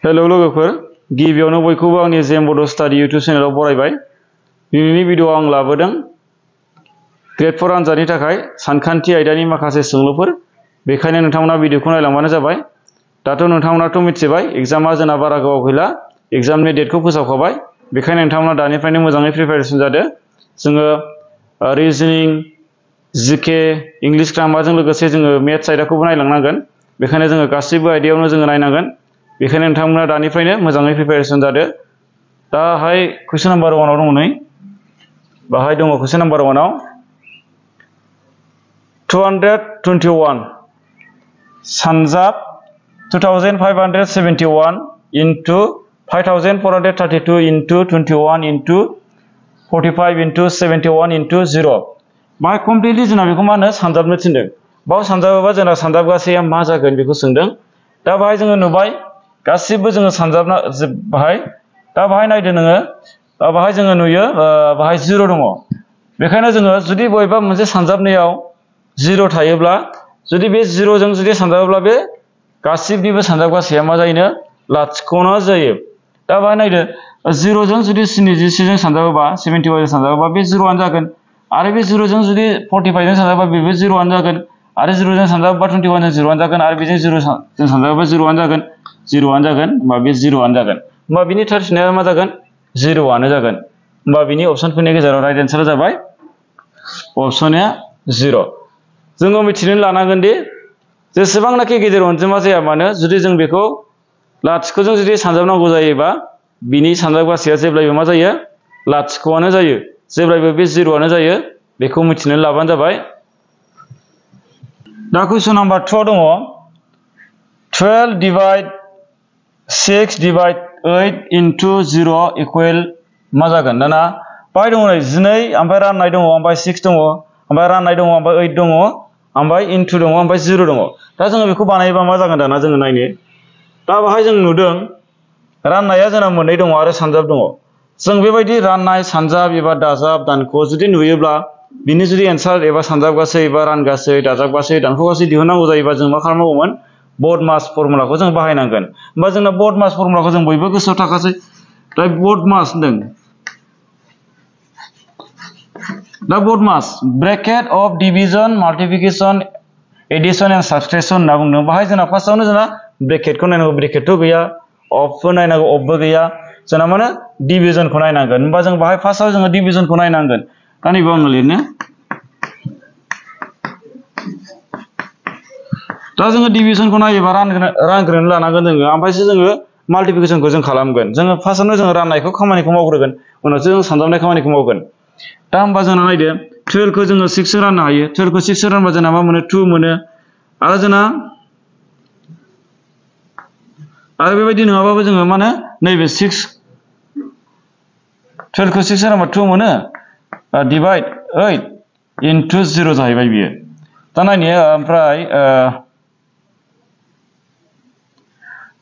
Hello लोगोफोर गिबियावनो बयखौबो आंनि जेम बड स्टाडि इउट्यूब चेनेलाव बरायबाय। दिनैनि भिडिअ आं लाबोदों ग्रेड 4 आनजादनि थाखाय सानखान्थि आयदानि माखासे सोंलुफोर। बेखायनो नोंथांमोना भिडिअखौ नायलांबानो जाबाय। दाथ' नोंथांमोनाथ' मिथिबाय एग्जामा जोंना बारा गोबाव गैला, एग्जामनि डेटखौ फोसावखाबाय। बेखायनो नोंथांमोना दानिफ्रायनो मोजाङै प्रिपारेसन जादो। जोङो रिजनिं, जीके, इंलिश ग्रामारजों लोगोसे जोङो मेथ्स आयदाखौबो नायलांनांगोन। बेखायनो जोङो गासैबो आयदायावनो जोङो नायनांगोन। बेखायनो नोंथांमोना दानिफ्रायनो मोजाङै प्रिपारेसन जादो। दाहाय कुइसन नाम्बार 1 आव दङ नै। बाहाय दङ कुइसन नाम्बार 1 आव 221 सानजाब 2571 into 5432 into 21 into 45 into 71 into 0। बाहाय कमप्लिटलि जोंना बेखौ मा होनो सानजाबनो थिनदों। बाव सानजाबोबा जोंना सानजाब गासैया मा जागोन बेखौ सोंदों। दा बाहाय जोङो नुबाय गासिबो जोङो सानजाबना बाहाय दा बाहाय नायदो नोङो बाहाय जोङो नुयो बाहाय 0 दङ। बेखायनो जोङो जुदि बबेबा मोनसे सानजाबनायाव 0 थायोब्ला जुदि बे 0 जों जुदि सानजाबोब्ला बे गासिबनिबो सानजाब गासैया मा जायोनो लाथिख'ना जायो। दा बाहाय नायदो 0 जों जुदि 76 जों सानजाबोबा 71 जों सानजाबोबा बे 0 आनो जागोन। आरो बे 0 जों जुदि 45 जों सानजाबोबा बेबो 0 आनो जागोन। आरो 0 जों सानजाबोबा 21 जों 0 आनो जागोन। आरो बेजों 0 जों सानजाबोबा 0 आनो जागोन। 0 आनो जागोन। होमबा बे 0 आनो जागोन। होमबा बिनि थार फिननाया मा जागोन? 0 आनो जागोन। होमबा बिनि अपसनफोरनि गेजेराव राइट एन्सारा जाबाय अपसनआ 0। जोङो मिथिनो लानांगोन दि जेसेबांनाखि गेदेर अनजिमा जाया मानो जुदि जों बेखौ लाथिख'जों जुदि सानजाबनांगौ जायोबा बिनि सानजाब गासैया जेब्लायबो मा जायो? लाथिख'आनो जायो। जेब्लायबो बे 0 आनो जायो। बेखौ मिथिनो लाबानो जाबाय। दा कुइसन नाम्बार 2 दङ 12 डिवाइड 6 डिवाइड 8 into 0 इकुवेल मा जागोन? दाना बाहाय दङ नै 12 ओमफ्राय राननाय दङ ओमफ्राय 6 दङ ओमफ्राय राननाय दङ ओमफ्राय 8 दङ ओमफ्राय इनटु दङ ओमफ्राय 0 दङ। दा जोङो बेखौ बानायोबा मा जागोन? दाना जोङो नायनो। दा बाहाय जों नुदों राननाया जोंना मोननै दङ आरो सानजाब दङ। जों बेबायदि राननाय सानजाब एबा दाजाब दानख' जुदि नुयोब्ला बिनि जुदि एन्सार एबा सानजाब गासै एबा रान गासै दाजाब गासै दानख' गासै दिहुननांगौ जायोबा जों मा खालामनांगौमोन? बड मास फर्मुलाखौ जों बाहायनांगोन। होमबा जोंना बड मास फर्मुलाखौ जों बयबो गोसोआव थाखासै। दा बड मास होनदों। दा BODMAS bracket of division multiplication addition and subtraction होनना बुंदों। बाहाय जोंना फार्स्टआवनो जोंना ब्रेकेटखौ नायनांगौ। ब्रेकेटथ' गैया। अफबो नायनांगौ अफबो गैया। जोंना माने डिभिजनखौ नायनांगोन। होमबा जों बाहाय फार्स्टआव जोङो डिभिजनखौ नायनांगोन। दा नैबेयाव आङो लिरनो। दा जोङो डिभिजनखौ नायोबा रानग्रोनो लानांगोन जोङो। ओमफ्रायसो जोङो माल्टिप्लिकेशनखौ जों खालामगोन। जोङो फार्स्टआवनो जोङो राननायखौ खामानिखौ मावग्रोगोन। उनावसो जों सानजाबनाय खामानिखौ मावगोन। दा होमबा जोंना नायदो 12 खौ जोङो 6 जों राननो हायो। 12 खौ 6 जों रानबा जोंना मा मोनो? 2 मोनो। आरो जोंना आरो बेबायदि नङाबाबो जोङो मा होनो नैबे 12 खौ 6 जों रानबा 2 मोनो डिभाइड 8 इनटु 0 जाहैबाय बियो। दा नायनो ओमफ्राय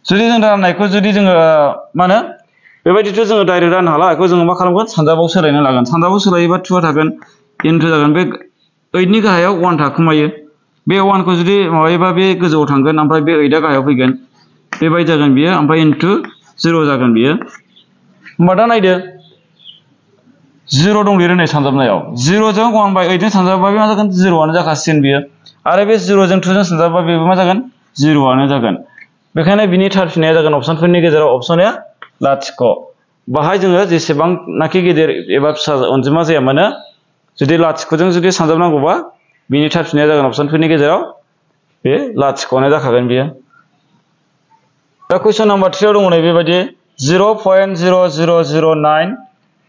जुदि जों राननायखौ जुदि जोङो मा होनो बेबायदिथ' जोङो डाइरेक्ट राननो हाला। बेखौ जोङो मा खालामगोन? सानजाबाव सोलायनो लागोन। सानजाबाव सोलायोबा 2 आ थागोन इनटु जागोन। बे 8 नि गाहायाव 1 थाखोमायो। बे 1 खौ जुदि माबायोबा बे गोजौआव थांगोन ओमफ्राय बे 8 आ गाहायाव फैगोन। बेबायदि जागोन बियो ओमफ्राय इनटु 0 जागोन बियो। होमबा दा नायदो 0 दं लिरो नै सानजाबनायाव। 0 जों 1/8 जों सानजाबोबा बे मा जागोन? 0 आनो जाखासिगोन बियो। आरो बे 0 जों 2 जों सानजाबोबा बेबो मा जागोन? 0 आनो जागोन। बेखायनो बिनि थार फिननाया जागोन अपसनफोरनि गेजेराव अपसनआ लाथिख'। बाहाय जोङो जेसेबांनाखि गेदेर एबा फिसा अनजिमा जाया मानो जुदि लाथिख'जों जुदि सानजाबनांगौबा बिनि थार फिननाया जागोन अपसनफोरनि गेजेराव बे लाथिख'आनो जाखागोन बियो। दा कुइसन नाम्बार 3 आव दङ नै बेबायदि 0.0009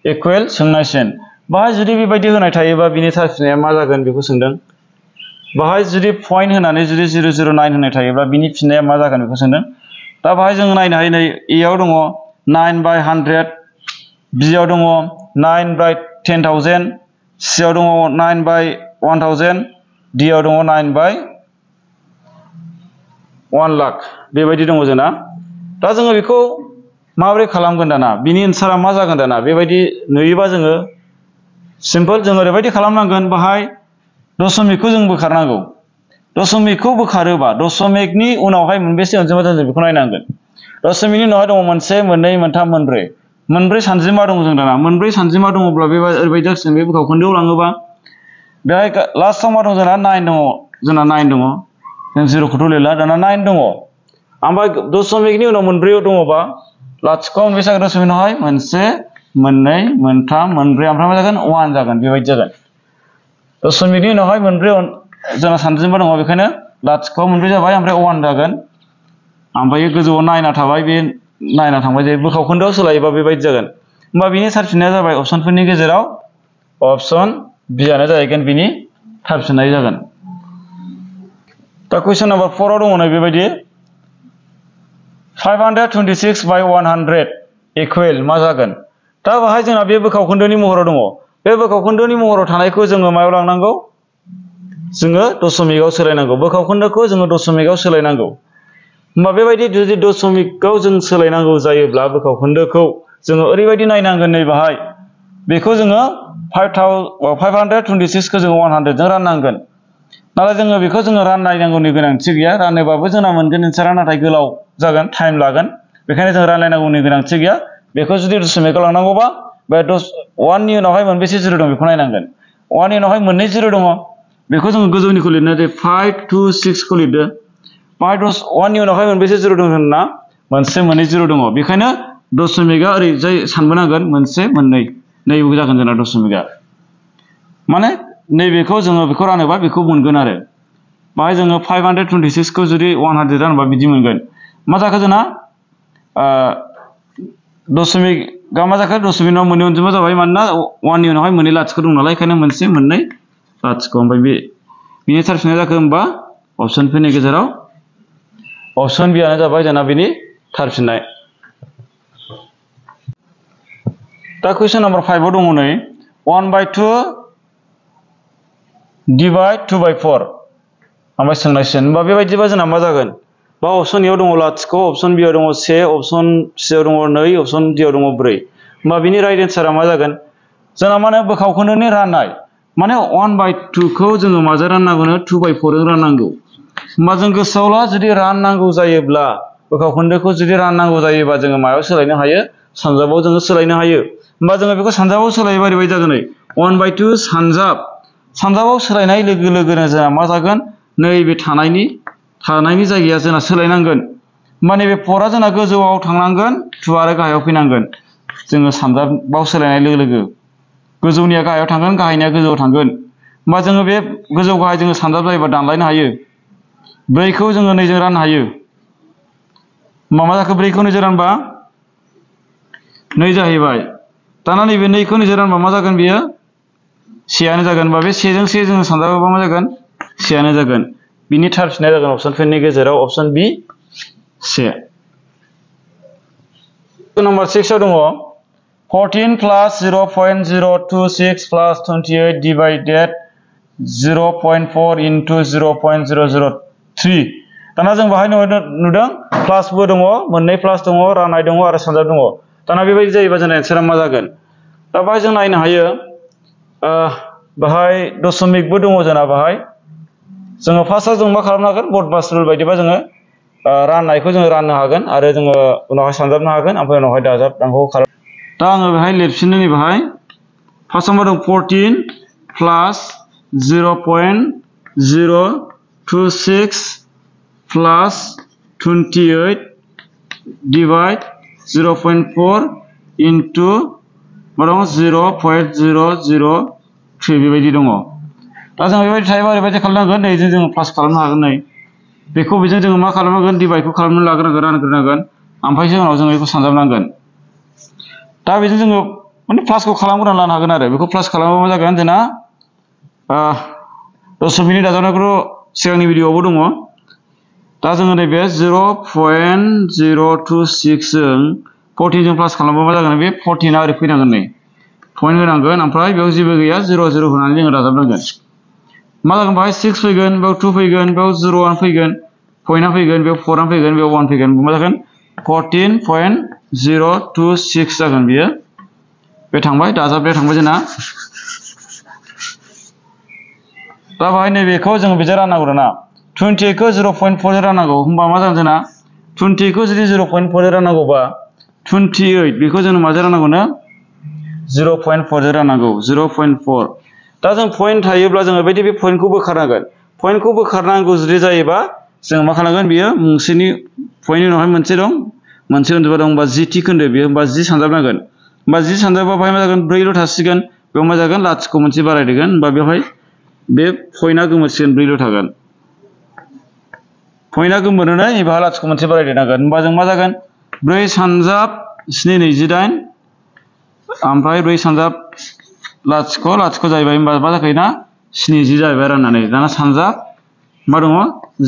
इकुवेल सोंनायसिन। बाहाय जुदि बेबायदि होनाय थायोबा बिनि थार फिननाया मा जागोन बेखौ सोंदों। बाहाय जुदि पइन्ट होनानै जुदि 009 होनाय थायोब्ला बिनि फिननाया मा जागोन बेखौ सोंदों। दा बाहाय जों नायनो हायो नै ए आव दङ 9/100, बि आव दङ 9/10,000, सि आव दङ 9/1000, डि आव दङ 9/1 लाख। बेबायदि दङ जोंना। दा जोङो बेखौ माबोरै खालामगोन दाना? बिनि एन्सारा मा जागोन दाना? बेबायदि नुयोबा जोङो सिम्पल जों ओरैबायदि खालामनांगोन। बाहाय दशमिकखौ जों बोखारनांगौ। दशमिकखौ बोखारोबा दशमिकनि उनावहाय मोनबेसे अनजिमा दं जों बेखौ नायनांगोन। दशमिकनि उनावहाय दङ मोनसे मोननै मोनथाम मोनब्रै मोनब्रै सानजिमा दङ जों दाना मोनब्रै सानजिमा दङब्ला बे ओरैबायदि जासिगोन बे बिखाव खोन्दोआव लाङोबा बेहाय लास्टआव मा दं जोंना 9 दङ जोंना 9 दङ जों 0खौथ' लिरला दाना 9 दङ ओमफ्राय दशमिकनि उनाव मोनब्रैयाव दङबा लाथिख'आव मोनबेसे जागोन दशमिकनि उनावहाय मोनसे मोननै मोनथाम मोनब्रै ओमफ्राय मा जागोन 1 जागोन बेबायदि जागोन दशमिकनि उनावहाय मोनब्रैयाव जोंना सानजिमा दङ बेखायनो लाथिख'आव मोनब्रै जाबाय ओमफ्राय 1 जागोन ओमफ्राय गोजौआव 9 थाबाय बे 9 थांबाय जे बोखाव खोन्दोआव सोलायोबा बेबायदि जागोन होमबा बिनि थार फिननाया जाबाय अपसनफोरनि गेजेराव अपसन बियानो जाहैगोन बिनि थार फिननाय जागोन दा कुइसन नाम्बार 4 आव दङ नै बेबायदि 526 by 100 इकुवेल मा जागोन दा बाहाय जोंना बे बोखाव खोन्दोनि महराव दङ बे बोखाव खोन्दोनि महराव थानायखौ जोङो मायाव लांनांगौ जोङो दशमिकआव सोलायनांगौ बोखाव खोन्दोखौ जोङो दशमिकआव सोलायनांगौ होमबा बेबायदि जुदि दशमिकआव जों सोलायनांगौ जायोब्ला बोखाव खोन्दोखौ जोङो ओरैबायदि नायनांगोन नै बाहाय बेखौ जोङो 526 खौ जोङो 100 जों राननांगोन नाथाय जोङो बेखौ जोङो रानलायनांगौनि गोनांथि गैया रानोबाबो जोंना मोनगोन एन्सारा नाथाय गोलाव जागोन टाइम लागोन बेखायनो जों रानलायनांगौनि गोनांथि गैया बेखौ जुदि दशमिकआव लांनांगौबा बे 1 नि उनावहाय मोनबेसे 0 दं बेखौ नायनांगोन 1 नि उनावहाय मोननै 0 दङ बेखौ जोङो गोजौनिखौ लिरनो दे 5 2 6 खौ लिरदो 1 नि उनावहाय मोनबेसे 0 दं होनना मोनसे मोननै 0 दङ बेखायनो दशमिकआ ओरैजाय सानबोनांगोन मोनसे मोननै नैबो जागोन जोंना दशमिकआ माने नैबेखौ जोङो बेखौ रानोबा बेखौ मोनगोन आरो बाहाय जोङो 526 खौ जुदि 100 रानोबा बिदि मोनगोन मा जाखो जोंना दशमिकआ मा जाखो दशमिकनि उनाव मोननै अनजिमा जाबाय मानोना 1 नि उनावहाय मोननै लाथिख' दं नालाय बेखायनो मोनसे मोननै लाथिख' ओमफ्राय बिनि थार फिननाया जाखो होमबा अपसनफोरनि गेजेराव अपसन बियानो जाबाय जोंना बिनि थार फिननाय दा कुइसन नाम्बार 5 आव दङ नै 1/2 डिभाइड 2/4 ओमफ्राय सोंनायसिन होमबा बेबायदिबा जोंना मा जागोन बा अपसन एआव दङ लाथिख' अपसन बिआव दङ 1 अपसन सिआव दङ 2 अपसन डिआव दङ 4 होमबा बिनि राइट एन्सारा मा जागोन जोंना मा होनो बोखाव खोन्दोनि राननाय माने 1/2 खौ जोङो माजों राननांगौनो 2/4 जों राननांगौ होमबा जों गोसोआव ला जुदि राननांगौ जायोब्ला बोखाव खोन्दोखौ जुदि राननांगौ जायोबा जोङो मायाव सोलायनो हायो सानजाबाव जोङो सोलायनो हायो होमबा जोङो बेखौ सानजाबाव सोलायोबा ओरैबायदि जागोन नै 1/2 सानजाबाव सोलायनाय लोगो लोगोनो जोंहा मा जागोन नैबे थानायनि जायगाया जोंना सोलायनांगोन माने बे 4आ जोंना गोजौआव थांनांगोन 2 आरो गाहायाव फैनांगोन जोङो सानजाबाव सोलायनाय लोगो लोगो गोजौनिया गाहायाव थांगोन गाहायनिया गोजौआव थांगोन होमबा जोङो बे गोजौ गाहाय जोङो सानजाब जायोबा दानलायनो हायो 4 खौ जोङो 2 जों राननो हायो होमबा मा जाखो 4 खौ 2 जों रानबा 2 जाहैबाय दाना नैबे 2 खौ 2 जों रानबा मा जागोन बेयो 1 आनो जागोन होमबा बे 1 जों 1 जोङो सानजाबोबा मा जागोन 1 आनो जागोन बिनि थार फिननाया जागोन अपसनफोरनि गेजेराव अपसन बि 1 नम्बर 6 आव दङ 14 plus 0.026 plus 28 divided 0.4 into 0.003 दाना जों बाहाय नुदों प्लासबो दङ मोननै प्लास दङ राननाय दङ आरो सानजाब दङ दाना बेबायदि जायोबा जोंना एन्सारा मा जागोन दा बाहाय जों नायनो हायो बाहाय दशमिकबो दङ जोंना बाहाय जोङो फार्स्टआव जों मा खालामनो हागोन बर्ड पास रुल बायदिबा जोङो राननायखौ जोङो राननो हागोन आरो जोङो उनावहाय सानजाबनो हागोन ओमफ्राय उनावहाय दाजाबनांगौ खालाम दा आङो बेहाय लिरफिननो नै बाहाय फार्स्टआव मा दं 14 प्लास 0.026 प्लास 28 डिभाइड 0.4 इन्टु मा दं 0.003 बेबायदि दङ दा जों बेबायदि थायोबा ओरैबायदि खालामनांगोन नैजों जोङो प्लास खालामनो हागोन नै बेखौ बेजों जोङो मा खालामनांगोन डिभाइडखौ खालामनानै लाग्रोनांगोन रानग्रोनांगोन ओमफ्रायसो उनाव जोङो बेखौ सानजाबनांगोन दा बेजों जोङो माने प्लासखौ खालामग्रोनानै लानो हागोन आरो बेखौ प्लास खालामोबा मा जागोन जोंना दशमिकनि दाजाबनायखौथ' सिगांनि भिडिअआवबो दङ दा जोङो नैबे 0.026 जों 14 जों प्लास खालामोबा मा जागोन बे 14आ ओरै फैनांगोन नै पइन्ट होनांगोन ओमफ्राय बेयाव जेबो गैया 0 0 होनानै जोङो दाजाबनांगोन मा जागोन बाहाय 6 फैगोन बेयाव 2 फैगोन बेयाव 0 फैगोन पइन्टआ फैगोन बेयाव 4 फैगोन बेयाव 1 फैगोन मा जागोन 14.026 जागोन बियो बे थांबाय दाजाबनाया थांबाय जोंना दा बाहाय नैबेखौ जोङो बेजों राननांगौ ना 28 खौ 0.4 जों राननांगौ होमबा मा जागोन जोंना 20 को जुदि 0.4 राननांगौबा 28 बेखौ जों माजों राननांगौनो 0.4 जों राननांगौ 0.4 दा जों पॉइंट थायोब्ला जों बेबायदि बे पॉइंटखौ बोखारनांगोन पॉइंटखौ बोखारनांगौ जुदि जायोबा जों मा खालामगोन बियो मोनसेनि पॉइन्टनि उनावहाय मोनसे दं मोनसे उन्दुबा दं बा 10 थि खोन्दो बेयो बा 10 सानजाबनांगोन बा 10 सानजाबा बाहाय मा जागोन 4 ल' थासिगोन बेयाव मा जागोन लाथिख' मोनसे बारायदेरगोन बा बेवहाय बे पॉइन्टआ गोमोरसिगोन 4 ल' थागोन पॉइन्टआ गोमोरनानै एबा लाथिख' मोनसे बारायदेरनांगोन होमबा जों मा जागोन 4 सानजाब 7 28 ओमफ्राय 4 सानजाब लाथिख' जाहैबाय होमबा मा जाखोना 70 जाहैबाय राननानै दाना सानजाब मा दङ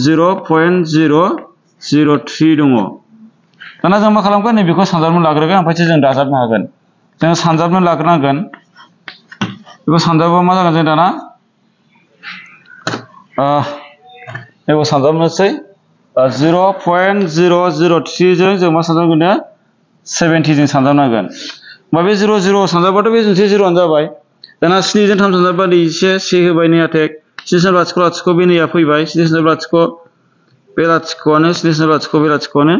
0.003 दङ दाना जों मा खालामगोन नैबेखौ सानजाबनो लाग्रोगोन ओमफ्रायसो जों दाजाबनो हागोन जों सानजाबनो लाग्रोनांगोन बेखौ सानजाबा मा जागोन जों दाना बेखौ सानजाबनोसै 0.003 जों जों मा सानजाबगोन 70 जों सानजाबनांगोन होमबा बे 0 सानजाबाथ' बे मोनसे 0 आनो जाबाय दाना 7 जों 3 सानजाबबा से होबाय नै आटेक 7 लाथिख' बे नैया फैबाय 7 लाथिख' बे लाथिख'आनो 7 लाथिख' बे लाथिख'आनो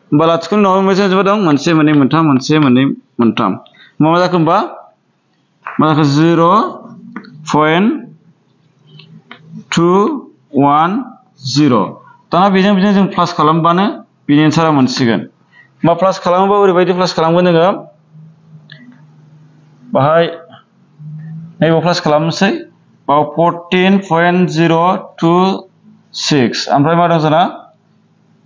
होमबा लाथिख'नि उनाव मोनसे दं मोनसे मोननै मोनथाम मोनसे मोननै मोनथाम मा जाखो होमबा मा जाखो 0.210 दाना बेजों जों प्लास खालामबानो बेनि एन्सारा मोनसिगोन होमबा प्लास खालामोबा ओरैबायदि प्लास खालामगोन जोङो बाहाय नैबे प्लास खालामनोसै बाव 14.026 ओमफ्राय मा दं जोंना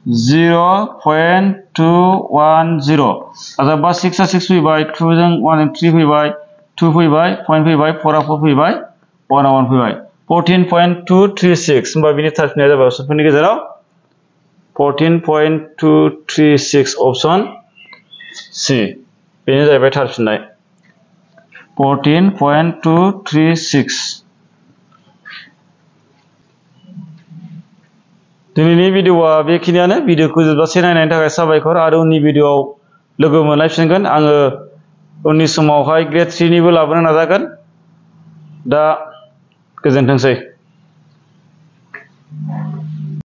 0.210 आजाबा 6 आ 6 फैबाय 2 जों 1 and 3 फैबाय 2 फैबाय पॉइंट फैबाय 4 आ 4 फैबाय 1 आ 1 फैबाय 14.236 होमबा बिनि थारफिननाया जाबाय अपसनफोरनि गेजेराव 14.236 ऑप्शन सी बेनो जाहैबाय थारफिननाय 14.236 दिनैनि भिडिअआ बेखिनियानो भिडिअखौ जोबजासे नायनायनि थाखाय साबायखर आरो उननि भिडिअआव लोगो मोनलायफिनगोन आङो उननि समावहाय ग्रेड 3 निबो लाबोनो नाजागोन दा गोजोनथोंसै